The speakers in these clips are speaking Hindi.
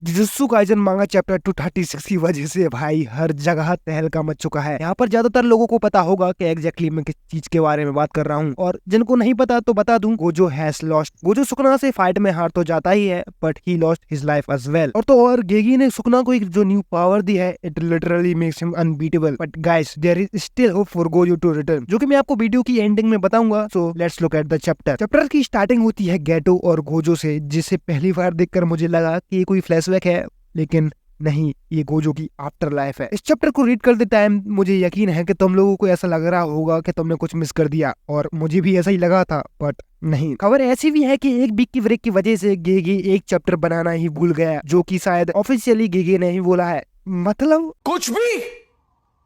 जुजुत्सु काइजन मांगा चैप्टर 236 की वजह से भाई हर जगह तहलका मच चुका है। यहाँ पर ज्यादातर लोगों को पता होगा कि एग्जैक्टली मैं किस चीज के बारे में बात कर रहा हूँ, और जिनको नहीं पता तो बता दूं, Gojo has lost. Gojo Sukuna से फाइट में हार तो जाता ही है, but he lost his life as well. और गेगी ने सुकना को एक जो न्यू पावर दी है, it literally makes him unbeatable. But guys, there is still hope for Gojo to return, जो कि मैं आपको वीडियो की एंडिंग में बताऊंगा। So let's look at the chapter. Chapter की स्टार्टिंग होती है गेटो और गोजो से, जिसे पहली बार देखकर मुझे लगा कि ये कोई फ्लैशबैक है, लेकिन नहीं, ये गोजो की आफ्टर लाइफ है। इस चैप्टर को रीड करते टाइम मुझे यकीन है कि तुम लोगों को ऐसा लग रहा होगा कि तुमने कुछ मिस कर दिया, और मुझे भी ऐसा ही लगा था, बट नहीं। खबर ऐसी भी है कि एक वीक की ब्रेक की वजह से गेगे एक चैप्टर बनाना ही भूल गया, जो कि शायद ऑफिशियली गेगे ने ही बोला है। मतलब कुछ भी।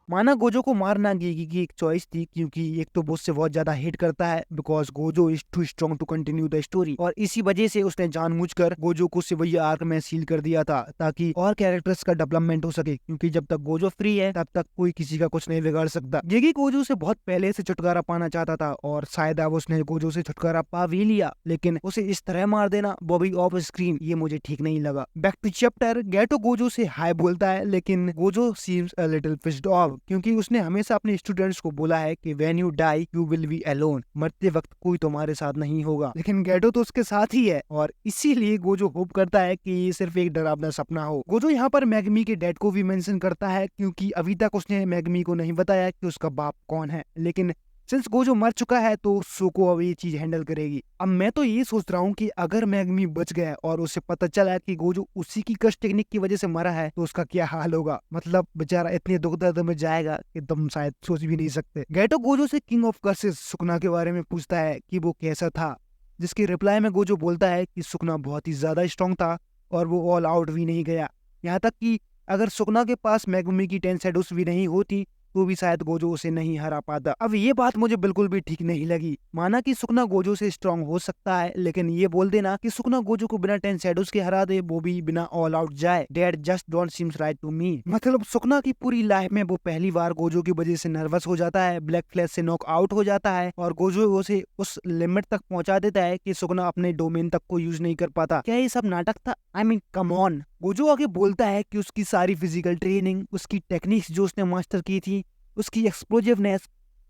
माना गोजो को मारना गेगी की एक चॉइस थी, क्योंकि एक तो बोस से बहुत ज्यादा हेट करता है, because Gojo is too strong to continue the story, और इसी वजह से उसने जानबूझकर गोजो को सिवैया आर्क में सील कर दिया था, ताकि और कैरेक्टर्स का डेवलपमेंट हो सके, क्योंकि जब तक गोजो फ्री है तब तक कोई किसी का कुछ नहीं बिगाड़ सकता। गेगी गोजो से बहुत पहले से छुटकारा पाना चाहता था, और शायद अब उसने गोजो से छुटकारा पा भी लिया, लेकिन उसे इस तरह मार देना वो भी ऑफ स्क्रीन, ये मुझे ठीक नहीं लगा। Back to chapter. Geto Gojo से हाय बोलता है, लेकिन Gojo seems a little pissed off, क्योंकि उसने हमेशा अपने स्टूडेंट्स को बोला है कि when you die you will be alone, मरते वक्त कोई तुम्हारे साथ नहीं होगा। लेकिन गेटो तो उसके साथ ही है, और इसीलिए गोजो होप करता है कि ये सिर्फ एक डरावना सपना हो। गोजो यहाँ पर मैगमी के डैड को भी मेंशन करता है, क्योंकि अभी तक उसने मैगमी को नहीं बताया कि उसका बाप कौन है, लेकिन सिंस गोजो मर चुका है तो सुको अब ये चीज हैंडल करेगी। अब मैं तो ये सोच रहा हूँ कि अगर मैगमी बच गया और उसे पता चला कि गोजो उसी की क्रश टेक्निक की वजह से मरा है, तो उसका क्या हाल होगा। मतलब बेचारा इतने दुख दर्द में जाएगा कि तुम शायद सोच भी नहीं सकते। गेटो गोजो से किंग ऑफ कर्सेस सुकना के बारे में पूछता है कि वो कैसा था, जिसके रिप्लाई में गोजो बोलता है कि सुकना बहुत ही ज्यादा स्ट्रॉन्ग था, और वो ऑल आउट भी नहीं गया। यहाँ तक कि अगर सुकना के पास मैगमी की 10 शैडोज भी नहीं होती तो भी शायद गोजो उसे नहीं हरा पाता। अब ये बात मुझे बिल्कुल भी ठीक नहीं लगी। माना कि सुकना गोजो से स्ट्रांग हो सकता है, लेकिन ये बोल देना कि सुकना गोजो को बिना 10 शैडोज के हरा दे, वो भी बिना ऑल आउट जाए, that just don't seems right to me. मतलब सुकना की पूरी लाइफ में वो पहली बार गोजो की वजह से नर्वस हो जाता है, ब्लैक फ्लैश से नॉक आउट हो जाता है, और गोजो उसे उस लिमिट तक पहुंचा देता है कि सुकना अपने डोमेन तक को यूज नहीं कर पाता। क्या ये सब नाटक था? I mean come on. Gojo आगे बोलता है कि उसकी सारी फिजिकल ट्रेनिंग, उसकी टेक्निक्स जो उसने मास्टर की थी, उसकी एक्सप्लोजिवनेस,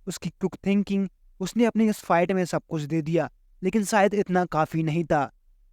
उसकी क्विक थिंकिंग, उसने अपनी इस फाइट में सब कुछ दे दिया, लेकिन शायद इतना काफी नहीं था,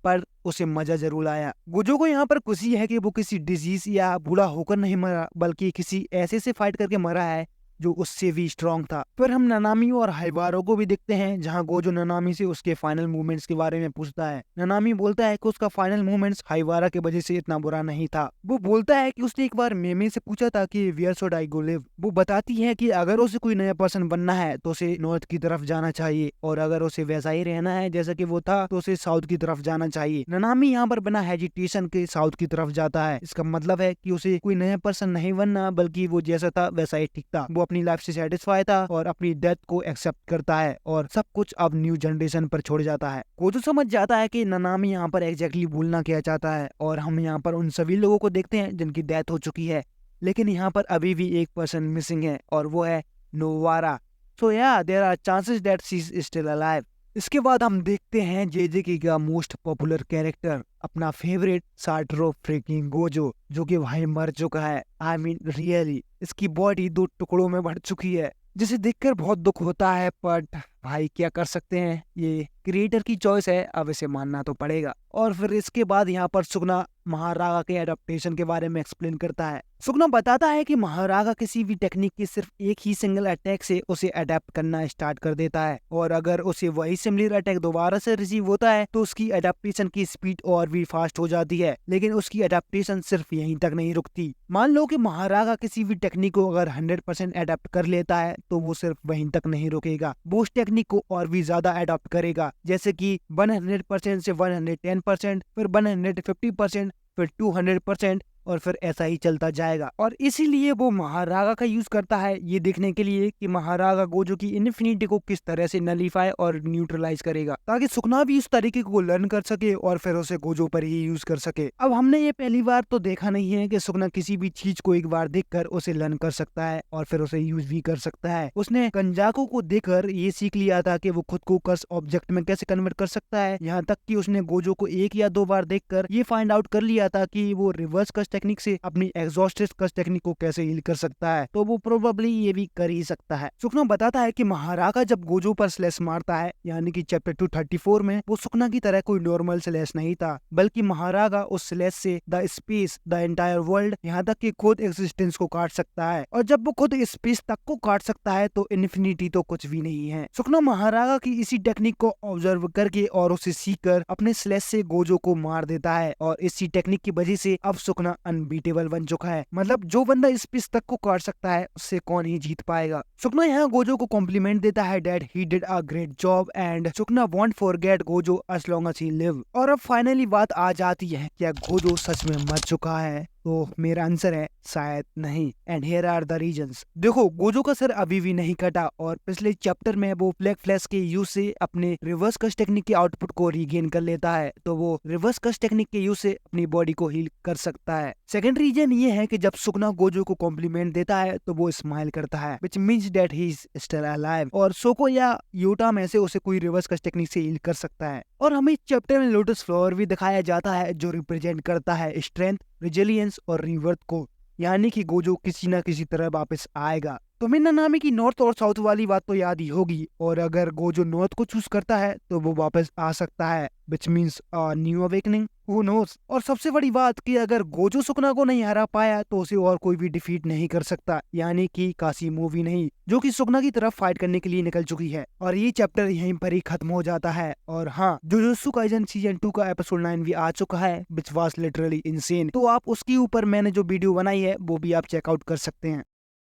पर उसे मजा जरूर आया। गोजो को यहाँ पर खुशी है कि वो किसी डिजीज या बूढ़ा होकर नहीं मरा, बल्कि किसी ऐसे से फाइट करके मरा है जो उससे भी स्ट्रांग था। फिर हम ननामी और हाइबारो को भी देखते हैं, जहाँ गोजो ननामी से उसके फाइनल मूवमेंट्स के बारे में पूछता है। ननामी बोलता है कि उसका फाइनल मूवमेंट्स हाइबारा की वजह से इतना बुरा नहीं था। वो बोलता है कि उसने एक बार मेमे से पूछा था कि where should I go live. वो बताती है कि अगर उसे कोई नया पर्सन बनना है तो उसे नॉर्थ की तरफ जाना चाहिए, और अगर उसे वैसा ही रहना है जैसा कि वो था तो उसे साउथ की तरफ जाना चाहिए। ननामी यहाँ पर बिना हेजिटेशन के साउथ की तरफ जाता है। इसका मतलब है कि उसे कोई नया पर्सन नहीं बनना, बल्कि वो जैसा था वैसा ही ठीक था। वो अपनी लाइफ से सेटिस्फाई था और अपनी डेथ को एक्सेप्ट करता है, और सब कुछ अब न्यू जनरेशन पर छोड़ जाता है। गोजो समझ जाता है कि ननामी यहाँ पर एग्जैक्टली भूलना क्या चाहता है, और हम यहाँ पर उन सभी लोगों को देखते हैं जिनकी डेथ हो चुकी है, लेकिन यहाँ पर अभी भी एक पर्सन मिसिंग है, और वो है Nobara. So yeah there are chances that she is still alive. इसके बाद हम देखते हैं जेजेकी का मोस्ट पॉपुलर कैरेक्टर, अपना फेवरेट साटोरू फ्रीकिंग गोजो, जो कि भाई मर चुका है। आई मीन रियली, इसकी बॉडी 2 टुकड़ों में बढ़ चुकी है, जिसे देखकर बहुत दुख होता है, बट भाई क्या कर सकते हैं, ये क्रिएटर की चॉइस है, अब इसे मानना तो पड़ेगा। और फिर इसके बाद यहाँ पर सुगना महारागा के एडेप्टेशन के बारे में एक्सप्लेन करता है। सुगना बताता है कि महारागा किसी भी टेक्निक के सिर्फ एक ही सिंगल अटैक से उसे अडेप्ट करना स्टार्ट कर देता है, और अगर उसे वही सिमिलर अटैक दोबारा से रिसीव होता है तो उसकी अडेप्टेशन की स्पीड और भी फास्ट हो जाती है। लेकिन उसकी अडेप्टेशन सिर्फ यहीं तक नहीं रुकती। मान लो कि महारागा किसी भी टेक्निक को अगर 100% अडेप्ट कर लेता है तो वो सिर्फ वहीं तक नहीं रुकेगा, वो उस टेक्निक को और भी ज्यादा अडॉप्ट करेगा, जैसे कि 100% से 110%, फिर 150%, फिर 200%, और फिर ऐसा ही चलता जाएगा। और इसीलिए वो महारागा का यूज करता है ये देखने के लिए कि महारागा गोजो की इन्फिनिटी को किस तरह से नलीफाई और न्यूट्रलाइज करेगा, ताकि सुकना भी इस तरीके को लर्न कर सके और फिर उसे गोजो पर ही यूज कर सके। अब हमने ये पहली बार तो देखा नहीं है कि सुकना किसी भी चीज को एक बार देखकर उसे लर्न कर सकता है और फिर उसे यूज भी कर सकता है। उसने कंजाको को देखकर ये सीख लिया था कि वो खुद को कस ऑब्जेक्ट में कैसे कन्वर्ट कर सकता है। यहाँ तक कि उसने गोजो को एक या दो बार देखकर ये फाइंड आउट कर लिया था कि वो रिवर्स कस टेक्निक से अपनी एग्जॉस्टेड कस टेक्निक को कैसे हील कर सकता है, तो वो प्रोबेबली ये भी कर ही सकता है। सुकना बताता है कि महारागा जब गोजो पर स्लैश मारता है यानी कि चैप्टर 234 में, वो सुकना की तरह कोई नॉर्मल स्लैश नहीं था, बल्कि महारागा उस स्लैश से the space, the entire world, यहाँ तक कि खुद एग्जिस्टेंस को काट सकता है। और जब वो खुद स्पेस तक को काट सकता है तो इन्फिनिटी तो कुछ भी नहीं है। सुकना महारागा की इसी टेक्निक को ऑब्जर्व करके और उसे सीखकर अपने स्लैश से गोजो को मार देता है, और इसी टेक्निक की वजह से अब सुकना अनबीटेबल बन चुका है। मतलब जो बंदा स्पेस तक को काट सकता है उससे कौन ही जीत पाएगा। सुकना यहाँ गोजो को कॉम्प्लीमेंट देता है that he did a great job and Sukuna won't forget Gojo as long as he live. और अब फाइनली बात आ जाती है, क्या गोजो सच में मर चुका है? तो मेरा आंसर है शायद नहीं, and here are the reasons. देखो, गोजो का सर अभी भी नहीं कटा और पिछले चैप्टर में वो ब्लैक फ्लैश के यूज से अपने रिवर्स कस टेक्निक के आउटपुट को रीगेन कर लेता है, तो वो रिवर्स कस टेक्निक के यूज से अपनी बॉडी को हील कर सकता है। सेकंड रीजन ये है कि जब सुकना गोजो को कॉम्प्लीमेंट देता है तो वो स्माइल करता है, which means that he is still alive, और सोको या योटा में से उसे कोई रिवर्स कस टेक्निक से हील कर सकता है। और हमें चैप्टर में लोटस फ्लावर भी दिखाया जाता है जो रिप्रेजेंट करता है स्ट्रेंथ, रिजिलियंस और रिवर्थ को, यानी कि गोजो किसी न किसी तरह वापस आएगा। तो मिन्ना नामी की नॉर्थ और साउथ वाली बात तो याद ही होगी, और अगर गोजो नॉर्थ को चूज करता है तो वो वापस आ सकता है, which means new awakening, who knows. और सबसे बड़ी बात कि अगर गोजो सुकना को नहीं हरा पाया तो उसे और कोई भी डिफीट नहीं कर सकता, यानी कि काशी मूवी नहीं, जो कि सुकना की तरफ फाइट करने के लिए निकल चुकी है। और ये चैप्टर यहीं पर ही खत्म हो जाता है। और हाँ, जुजुत्सु काइसेन सीजन 2 का एपिसोड 9 भी आ चुका है, विच वाज लिटरली इनसेन। तो आप उसके ऊपर मैंने जो वीडियो बनाई है वो भी आप चेकआउट कर सकते हैं।